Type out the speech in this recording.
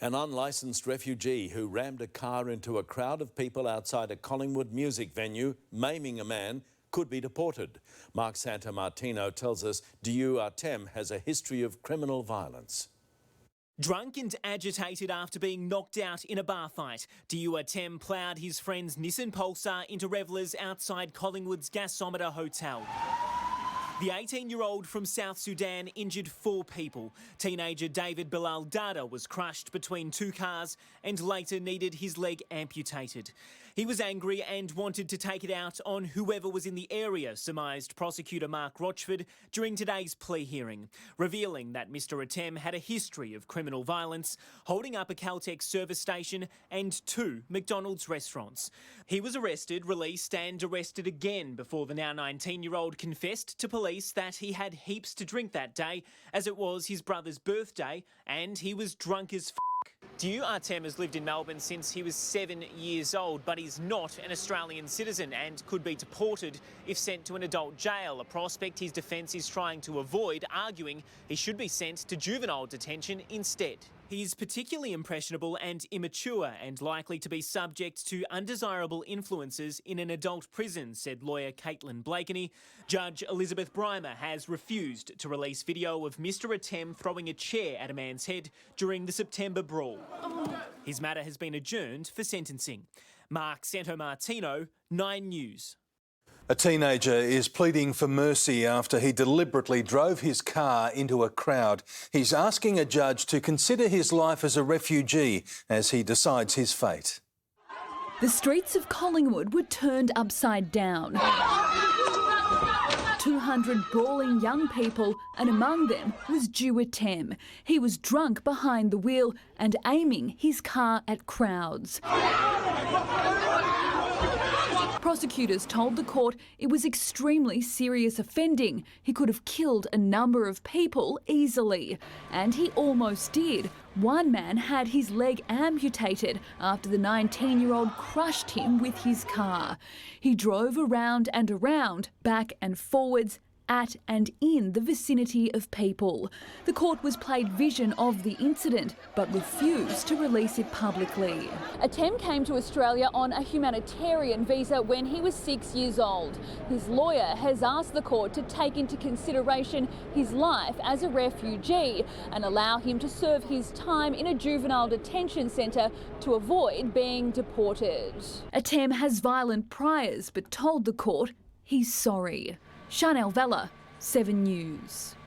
An unlicensed refugee who rammed a car into a crowd of people outside a Collingwood music venue, maiming a man, could be deported. Mark Santomartino tells us Deportation has a history of criminal violence. Drunk and agitated after being knocked out in a bar fight, Deportation ploughed his friend's Nissan Pulsar into revellers outside Collingwood's Gasometer Hotel. The 18-year-old from South Sudan injured 4 people. Teenager David Bilal Dada was crushed between 2 cars and later needed his leg amputated. He was angry and wanted to take it out on whoever was in the area, surmised prosecutor Mark Rochford during today's plea hearing, revealing that Mr Atem had a history of criminal violence, holding up a Caltex service station and 2 McDonald's restaurants. He was arrested, released and arrested again before the now 19-year-old confessed to police that he had heaps to drink that day, as it was his brother's birthday and he was drunk as Deportation has lived in Melbourne since he was 7 years old, but he's not an Australian citizen and could be deported if sent to an adult jail, a prospect his defence is trying to avoid, arguing he should be sent to juvenile detention instead. He's particularly impressionable and immature and likely to be subject to undesirable influences in an adult prison, said lawyer Caitlin Blakeney. Judge Elizabeth Brymer has refused to release video of Mr Atem throwing a chair at a man's head during the September brawl. His matter has been adjourned for sentencing. Mark Santomartino, 9 News. A teenager is pleading for mercy after he deliberately drove his car into a crowd. He's asking a judge to consider his life as a refugee as he decides his fate. The streets of Collingwood were turned upside down. 200 brawling young people, and among them was Deportation. He was drunk behind the wheel and aiming his car at crowds. Prosecutors told the court it was extremely serious offending. He could have killed a number of people easily. And he almost did. One man had his leg amputated after the 19-year-old crushed him with his car. He drove around and around, back and forwards, at and in the vicinity of people. The court was played vision of the incident but refused to release it publicly. Atem came to Australia on a humanitarian visa when he was 6 years old. His lawyer has asked the court to take into consideration his life as a refugee and allow him to serve his time in a juvenile detention centre to avoid being deported. Atem has violent priors but told the court he's sorry. Chanel Vella, 7 News.